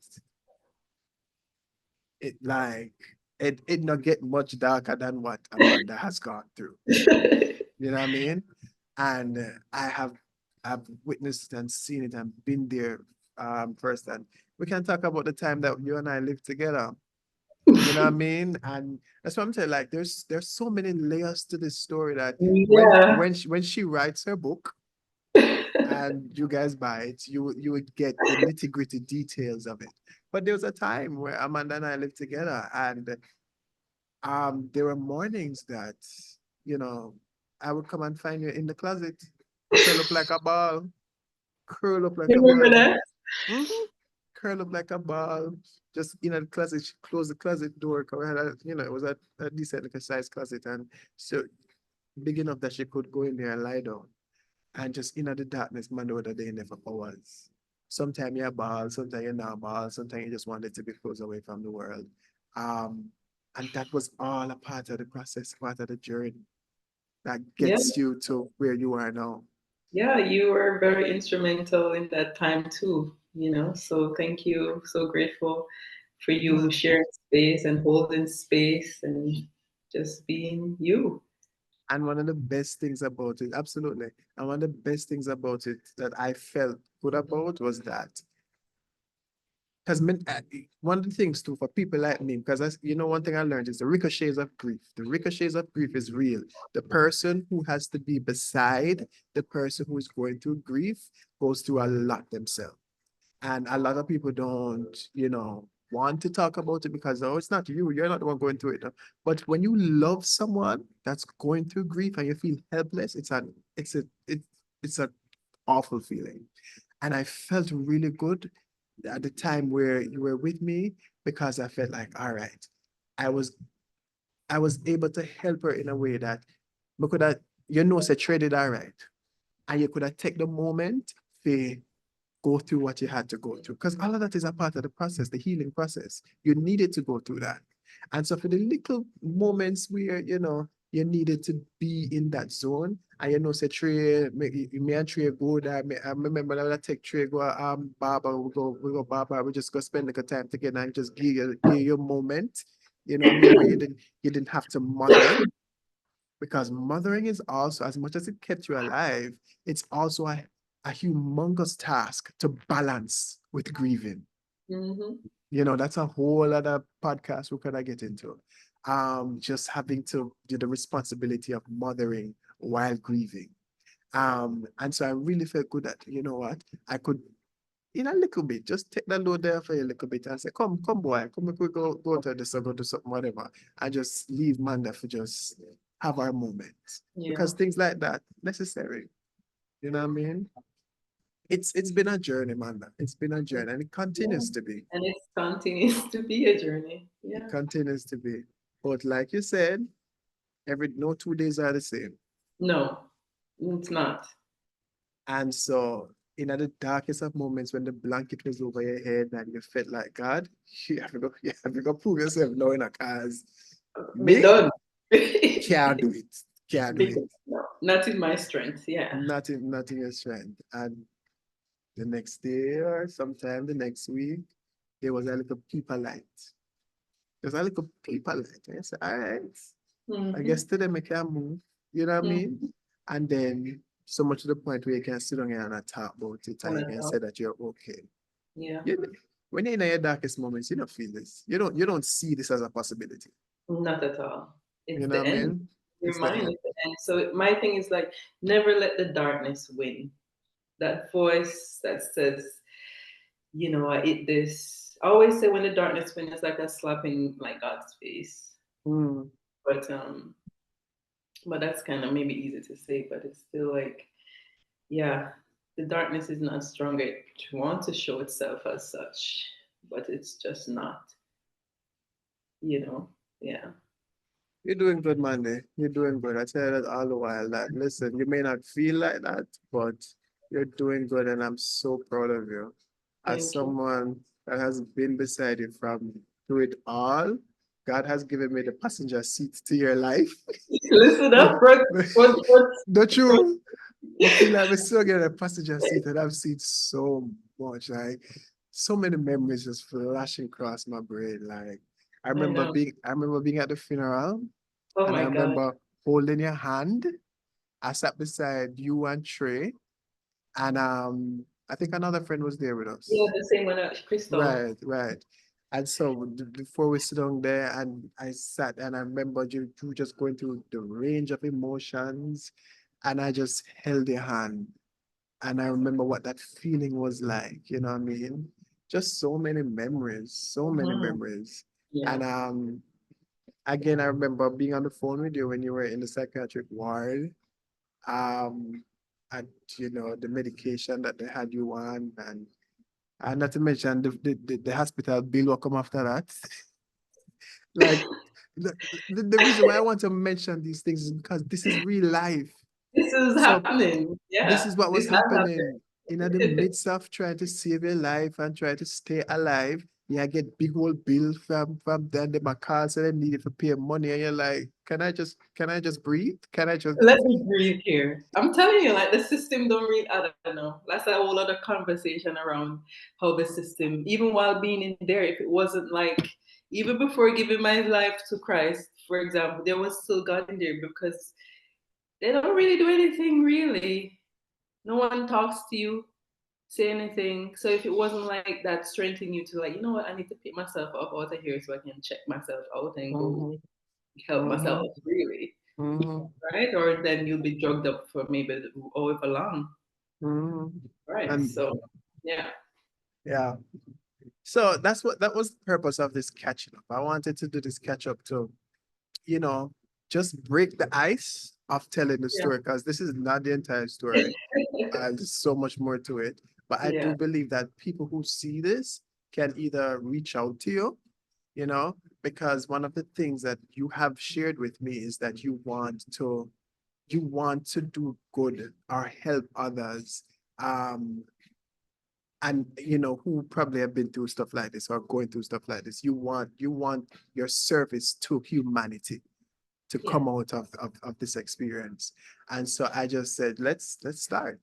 it like it not get much darker than what Amanda has gone through. You know what I mean? And I've witnessed and seen it and been there first. And we can talk about the time that you and I lived together. You know what I mean? And that's what I'm saying. Like, there's so many layers to this story that Yeah. when she writes her book and you guys buy it, you would get the nitty-gritty details of it. But there was a time where Amanda and I lived together, and there were mornings that, you know, I would come and find you in the closet, curl up like a ball, curl up like a Remember ball. that? Mm-hmm. Curl up like a ball, just in the closet, she closed the closet door. 'Cause we had it was a decent like size closet, and so big enough that she could go in there and lie down. And just in the darkness, man, know that they in there for hours. Sometimes you're ball, sometimes you're not ball, sometimes you just wanted to be close away from the world. Um, and that was all a part of the process, part of the journey that Yeah. gets you to where you are now. Yeah, you were very instrumental in that time too, you know. So thank you. So grateful for you Mhm. sharing space and holding space and just being you. And one of the best things about it, absolutely. And one of the best things about it that I felt good about was that, because one of the things too for people like me, because one thing I learned is the ricochets of grief. The ricochets of grief is real. The person who has to be beside the person who is going through grief goes through a lot themselves. And a lot of people don't, want to talk about it because, oh, it's not you. You're not the one going through it. But when you love someone that's going through grief and you feel helpless, it's a awful feeling. And I felt really good at the time where you were with me, because I felt like, all right, I was I was able to help her in a way that we could have, say traded all right. And you could have take the moment to go through what you had to go through. Because all of that is a part of the process, the healing process. You needed to go through that. And so for the little moments where, you needed to be in that zone, and say Trey, me and Trey go there. I remember that I take Trey go barber, we go barber, we just go spend like a time together and just give you a moment, what I mean, where you didn't have to mother, because mothering is also, as much as it kept you alive, it's also a humongous task to balance with grieving. Hmm. That's a whole other podcast we could get into. Just having to do the responsibility of mothering while grieving. And so I really felt good that, you know what, I could, in a little bit, just take the load there for a little bit and say, come, boy, come, we go to this or go to something, whatever. And just leave Manda for just have our moments. Yeah. Because things like that necessary. You know what I mean? It's been a journey, Manda. It's been a journey, and it Yeah. continues to be. And it continues to be a journey. It Yeah. continues to be. But like you said, every no 2 days are the same. No, it's not. And so, in the darkest of moments, when the blanket was over your head and you felt like God, you have to go prove yourself now in a cause. Me Me done. can't do it. Can't do it. Because no, not in my strength. Yeah. Nothing is strength. And the next day or sometime the next week, there was a little people light. There's a little people light. And I said, all right, I guess Mm-hmm. today I can move. You know what I mean? Mm-hmm. And then so much to the point where you can sit down here and talk about it and And you I can say thought, that you're okay. yeah, You know, when you're in your darkest moments, you don't feel this. You don't see this as a possibility. not at all. You It's know the what I end. mean? Your It's the mind end. is the end. So my thing is like, never let the darkness win. That voice that says, I eat this. I always say when the darkness wins, it's like a slap in like God's face. Mm. But that's kind of maybe easy to say, but it's still like, yeah, the darkness is not stronger. It wants to show itself as such, but it's just not, you know. Yeah. You're doing good, Mandy. You're doing good. I tell you that all the while that listen, you may not feel like that, but you're doing good, and I'm so proud of you. As Thank you. someone that has been beside you from through it all, God has given me the passenger seat to your life. Listen up, front, front, front, Don't front. you? I feel like we're still getting a passenger seat, and I've seen so much, like so many memories just flashing across my brain. Like I know. I remember being at the funeral, Oh and I my God. remember holding your hand. I sat beside you and Trey, and I think another friend was there with Yeah, us. the same one, Crystal. Right, right. And so before we sit down there, and I sat and I remember you just going through the range of emotions, and I just held your hand, and I remember what that feeling was like. You know what I mean? Just so many memories, so many Hmm. memories. Yeah. And again, I remember being on the phone with you when you were in the psychiatric ward. Um, and the medication that they had you on, and not to mention the hospital bill will come after that. Like the reason why I want to mention these things is because this is real life. This is So happening. this Yeah. is what was This has happening in the happened. midst of trying to save your life and try to stay alive. Yeah, get big old bill from them. They might call, so they need to pay money, and you're like, can I just breathe? Can I just Let me breathe here. I'm telling you, like the system don't really, I don't know. That's a whole other conversation around how the system, even while being in there, if it wasn't like, even before giving my life to Christ, for example, there was still God in there because they don't really do anything really. No one talks to you, say anything. So if it wasn't like that strengthening you to like, you know what, I need to pick myself up out of here so I can check myself out and go Mhm, help myself mhm, really. mhm, Right? Or then you'll be drugged up for maybe however long. mhm. Right. And So yeah. yeah, so that was the purpose of this catching up. I wanted to do this catch up to, you know, just break the ice of telling the Yeah. story, because this is not the entire story. There's so much more to it. But I Yeah. do believe that people who see this can either reach out to you, you know, because one of the things that you have shared with me is that you want to do good or help others. Um, and who probably have been through stuff like this or going through stuff like this. You want your service to humanity to Yeah. come out of this experience. And so I just said, let's start.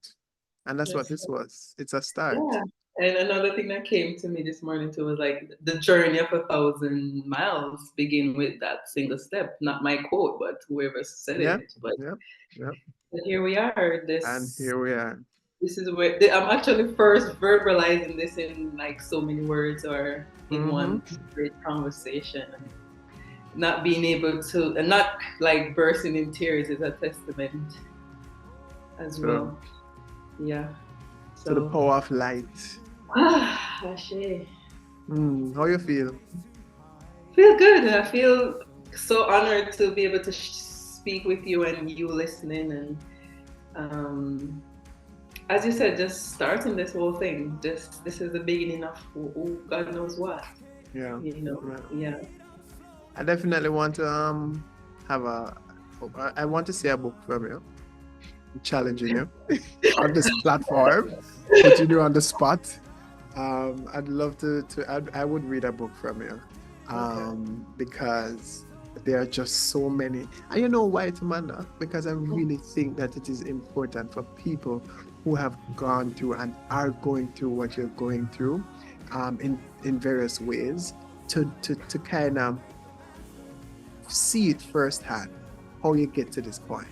And that's what Yes. this was. It's a start. Yeah. And another thing that came to me this morning too was like the journey of 1,000 miles begin with that single step. Not my quote, but whoever said Yeah, it. But yeah, yeah. here we are. And This here we are. this is where I'm actually first verbalizing this in like so many words or in one great conversation. Not being able to, and not like bursting in tears is a testament as well. Yeah. To the So, power of light. Ashe. How you feel? Feel good. I feel so honored to be able to speak with you and you listening. And as you said, just starting this whole thing. This is the beginning of God knows what. Yeah. Yeah. I definitely want to I want to see a book from you. I'm challenging you on this platform, putting you on the spot. I'd love to I would read a book from you. Because there are just so many. And you know why, Tamanda? Because I really think that it is important for people who have gone through and are going through what you're going through in various ways to kind of see it firsthand how you get to this point.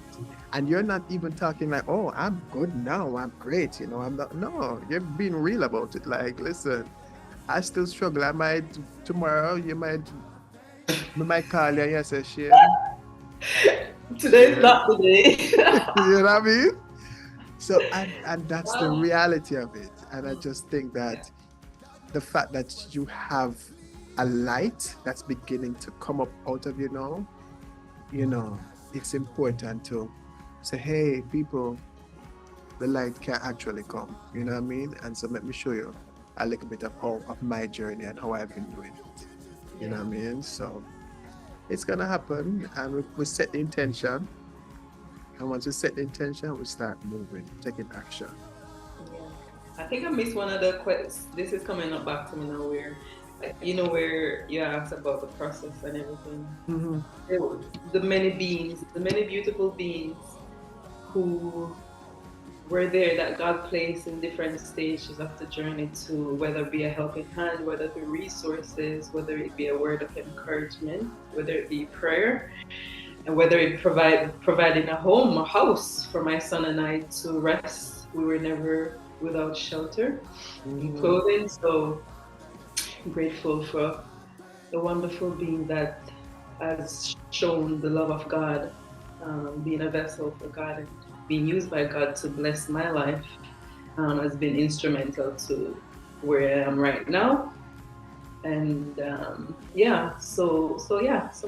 And you're not even talking like, oh, I'm good now, I'm great, I'm not. No, you're being real about it. Like, listen, I still struggle. I might tomorrow, we might call you and you say, Shayne. Today's not the day. You know what I mean? So, and that's the reality of it. And I just think that the fact that you have a light that's beginning to come up out of you now, it's important to say, hey, people, the light can actually come. You know what I mean? And so let me show you a little bit of my journey and how I've been doing it. You know what I mean? So it's gonna happen, and we set the intention. And once we set the intention, we start moving, taking action. Yeah. I think I missed one of the questions. This is coming up back to me now where where you asked about the process and everything. The many beings, the many beautiful beings who were there that God placed in different stages of the journey to, whether it be a helping hand, whether it be resources, whether it be a word of encouragement, whether it be prayer, and whether it providing a home, a house for my son and I to rest. We were never without shelter and clothing. So I'm grateful for the wonderful being that has shown the love of God, being a vessel for God and being used by God to bless my life, has been instrumental to where I am right now. And so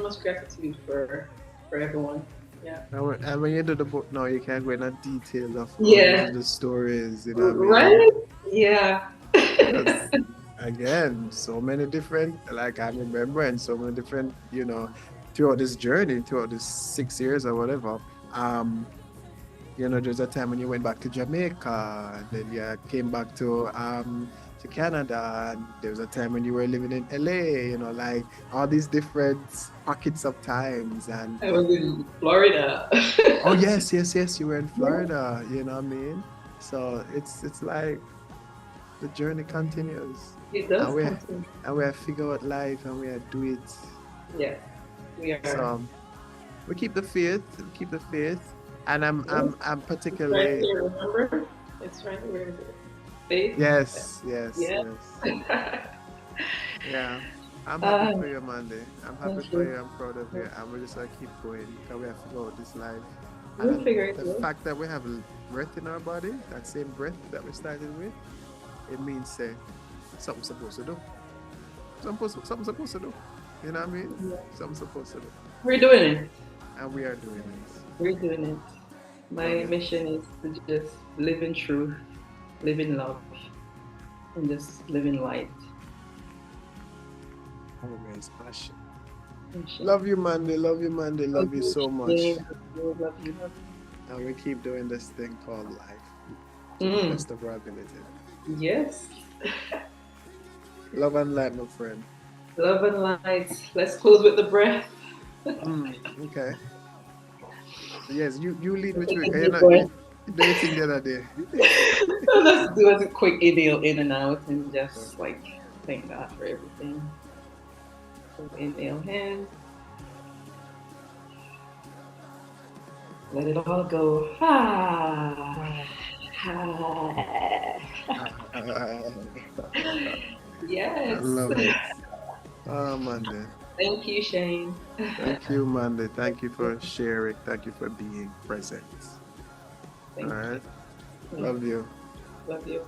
much gratitude for everyone. Yeah. And when you do the book now, you can go into details of all the stories, you know what I mean? Right? Yeah. Again, so many different, like I'm remembering so many different, throughout this journey, throughout this 6 years or whatever. There's a time when you went back to Jamaica, and then you came back to Canada, and there was a time when you were living in LA, like all these different pockets of times. And I was in Florida. Oh yes, you were in Florida, you know what I mean? So it's like the journey continues. It does continue. And we have figure out life and we have do it. Yeah, we are. So we keep the faith, And I'm particularly. It's right here, remember? It's right here. Faith. Yes. Yeah. I'm happy for you, Mandy. I'm happy for you. I'm proud of you. And we're just gonna keep going because we have to go this life. We'll figure it out. The out. fact that we have breath in our body, that same breath that we started with, it means something's supposed to do. Something's supposed to do. You know what I mean? Yeah. Something's supposed to do. We're doing it. And we are doing it. We're doing it. My mission is to just live in truth, live in love, and just live in light. Always passion. Love you, Mandy. Love you so much. Love you. And we keep doing this thing called life to the best of our ability. Yes. Love and light, my friend. Love and light. Let's close with the breath. Okay. Yes, you lead with you. You're not doing anything the other day. So let's do a quick inhale in and out and just thank God for everything. So inhale in. Let it all go. I Yes. love it. Oh, Mandy. Thank you, Shayne. Thank you, Mandy. Thank you for sharing. Thank you for being present. All Thank you. right. Love you. Love you.